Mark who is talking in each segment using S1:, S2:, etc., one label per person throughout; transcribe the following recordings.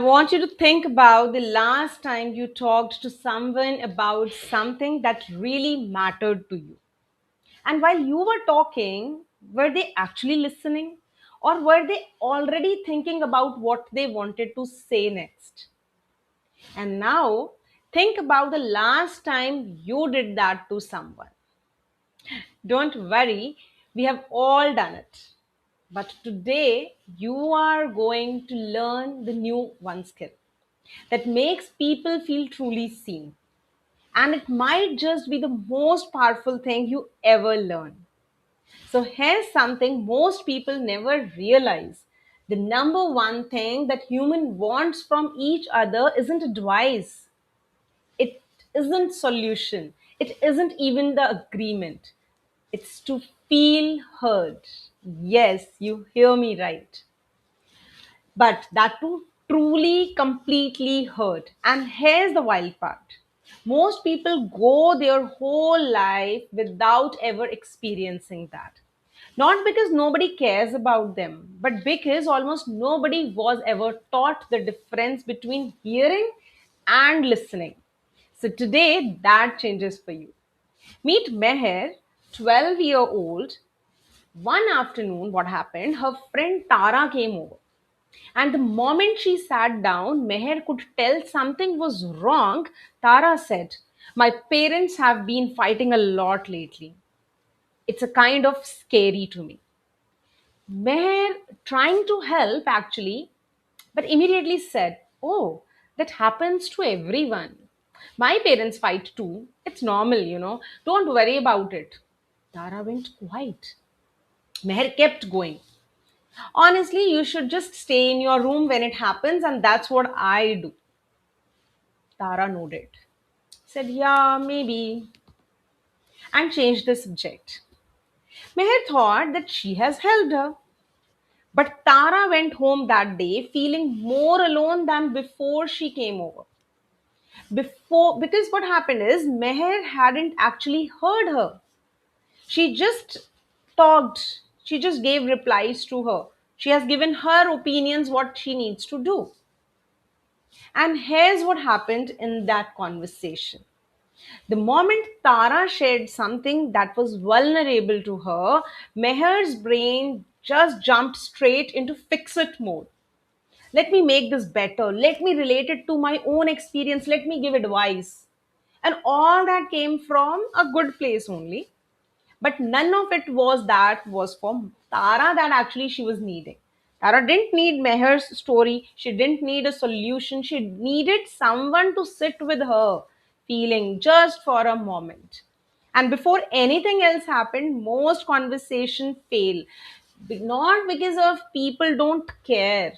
S1: I want you to think about the last time you talked to someone about something that really mattered to you. And while you were talking, were they actually listening? Or were they already thinking about what they wanted to say next? And now, think about the last time you did that to someone. Don't worry, we have all done it. But today, you are going to learn the new one skill that makes people feel truly seen. And it might just be the most powerful thing you ever learn. So, here's something most people never realize. The number one thing that human wants from each other isn't advice. It isn't solution. It isn't even the agreement. It's to feel heard. Yes, you hear me right. But that too truly completely hurt. And here's the wild part, most people go their whole life without ever experiencing that, not because nobody cares about them, but because almost nobody was ever taught the difference between hearing and listening. So today that changes for you. Meet Meher, 12-year-old. One afternoon, what happened, her friend Tara came over, and the moment she sat down, Meher could tell something was wrong. Tara said, "My parents have been fighting a lot lately. It's a kind of scary to me." Meher, trying to help actually, but immediately said, "Oh, that happens to everyone. My parents fight too. It's normal. Don't worry about it." Tara went quiet. Meher kept going. "Honestly, you should just stay in your room when it happens, and that's what I do." Tara nodded, said, "Yeah, maybe," and changed the subject. Meher thought that she has helped her. But Tara went home that day feeling more alone than before she came over. Because what happened is Meher hadn't actually heard her. She just talked. She just gave replies to her. She has given her opinions what she needs to do. And here's what happened in that conversation. The moment Tara shared something that was vulnerable to her, Meher's brain just jumped straight into fix it mode. Let me make this better. Let me relate it to my own experience. Let me give advice. And all that came from a good place only. But none of it was for Tara that actually she was needing. Tara didn't need Meher's story. She didn't need a solution. She needed someone to sit with her feeling just for a moment. And before anything else happened, most conversation fail. Not because of people don't care.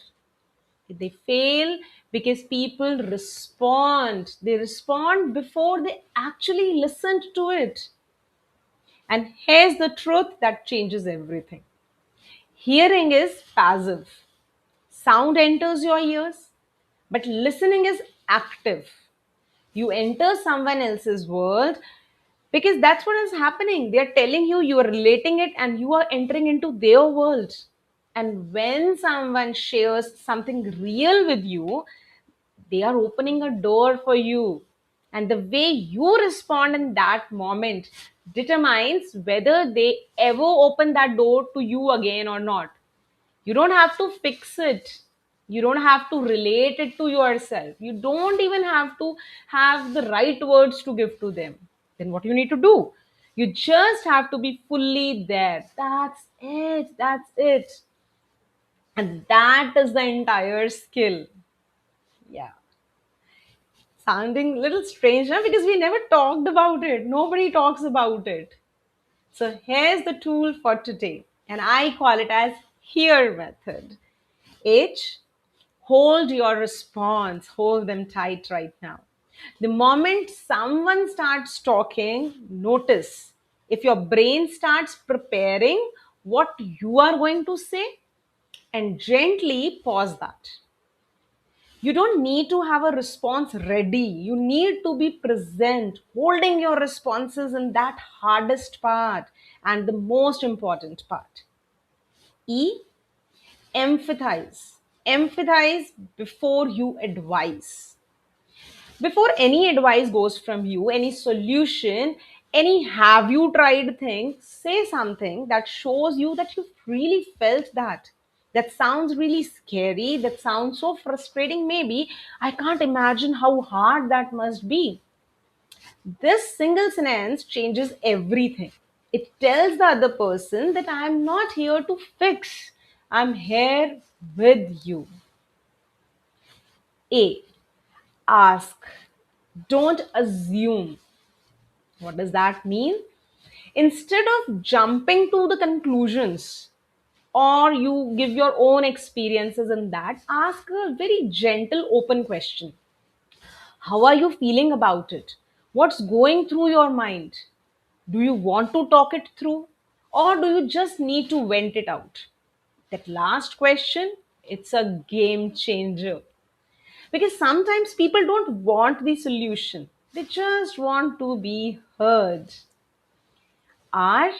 S1: They fail because people respond. They respond before they actually listened to it. And here's the truth that changes everything. Hearing is passive. Sound enters your ears, but listening is active. You enter someone else's world because that's what is happening. They are telling you, you are relating it, and you are entering into their world. And when someone shares something real with you, they are opening a door for you. And the way you respond in that moment determines whether they ever open that door to you again or not. You don't have to fix it. You don't have to relate it to yourself. You don't even have to have the right words to give to them. Then what you need to do? You just have to be fully there. That's it. That's it. And that is the entire skill. Yeah. Sounding a little strange now because we never talked about it. Nobody talks about it. So here's the tool for today, and I call it as HEAR method. H, hold your response, hold them tight right now. The moment someone starts talking, notice if your brain starts preparing what you are going to say, and gently pause that. You don't need to have a response ready. You need to be present, holding your responses in that hardest part and the most important part. E, empathize. Empathize before you advise. Before any advice goes from you, any solution, any have you tried thing, say something that shows you that you really felt that. That sounds really scary. That sounds so frustrating. Maybe I can't imagine how hard that must be. This single sentence changes everything. It tells the other person that I am not here to fix, I'm here with you. A. Ask. Don't assume. What does that mean? Instead of jumping to the conclusions or you give your own experiences in that, ask a very gentle, open question. How are you feeling about it? What's going through your mind? Do you want to talk it through? Or do you just need to vent it out? That last question, it's a game changer. Because sometimes people don't want the solution, they just want to be heard. Or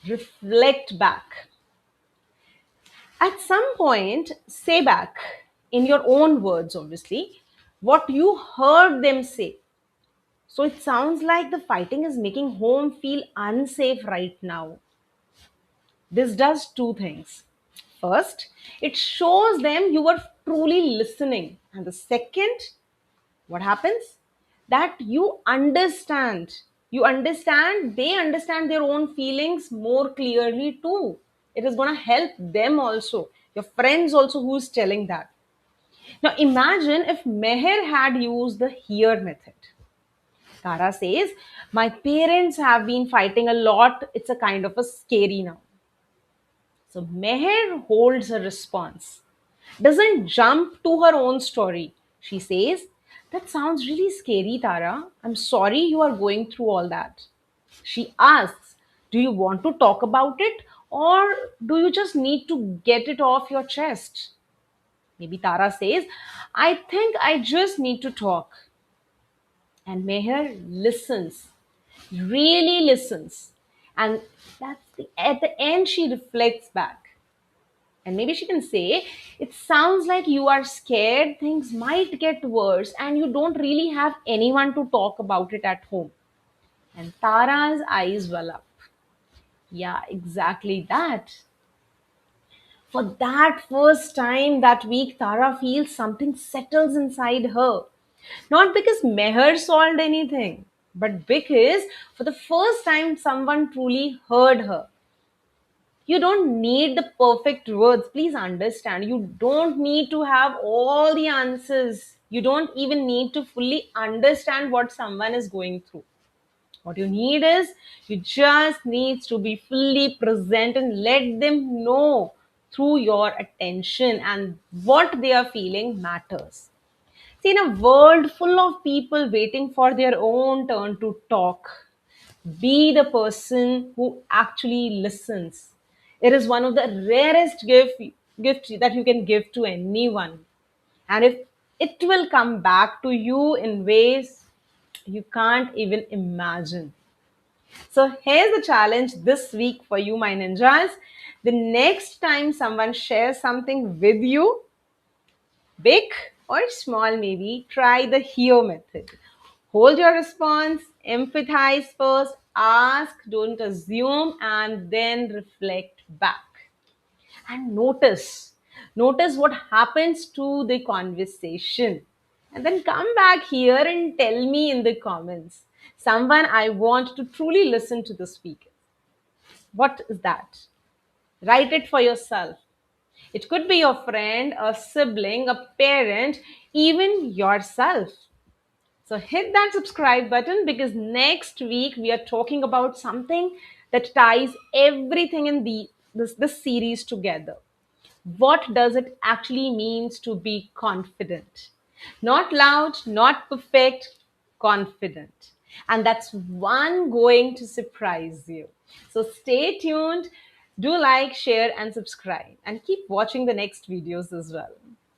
S1: reflect back. At some point, say back in your own words, obviously, what you heard them say. So it sounds like the fighting is making home feel unsafe right now. This does two things. First, it shows them you are truly listening. And the second, what happens? That you understand. You understand, they understand their own feelings more clearly too. It is going to help them also, your friends also who's telling that. Now imagine if Meher had used the here method. Tara says, my parents have been fighting a lot. It's a kind of a scary now. So Meher holds her response, doesn't jump to her own story. She says, that sounds really scary, Tara. I'm sorry you are going through all that. She asks, do you want to talk about it or do you just need to get it off your chest? Maybe Tara says, I think I just need to talk. And Meher listens, really listens. And at the end, she reflects back. And maybe she can say, it sounds like you are scared, things might get worse, and you don't really have anyone to talk about it at home. And Tara's eyes well up. Yeah, exactly that. For that first time that week, Tara feels something settles inside her. Not because Meher solved anything, but because for the first time someone truly heard her. You don't need the perfect words. Please understand. You don't need to have all the answers. You don't even need to fully understand what someone is going through. What you need is you just need to be fully present and let them know through your attention and what they are feeling matters. See, in a world full of people waiting for their own turn to talk, be the person who actually listens. It is one of the rarest gift that you can give to anyone. And if it will come back to you in ways you can't even imagine. So here's the challenge this week for you, my ninjas. The next time someone shares something with you, big or small maybe, try the HEAR method. Hold your response, empathize first, ask, don't assume, and then reflect back. And notice. Notice what happens to the conversation. And then come back here and tell me in the comments. Someone I want to truly listen to the speaker. What is that? Write it for yourself. It could be your friend, a sibling, a parent, even yourself. So hit that subscribe button because next week we are talking about something that ties everything in this series together. What does it actually means to be confident? Not loud, not perfect, confident. And that's one going to surprise you. So stay tuned. Do like, share, and subscribe. And keep watching the next videos as well.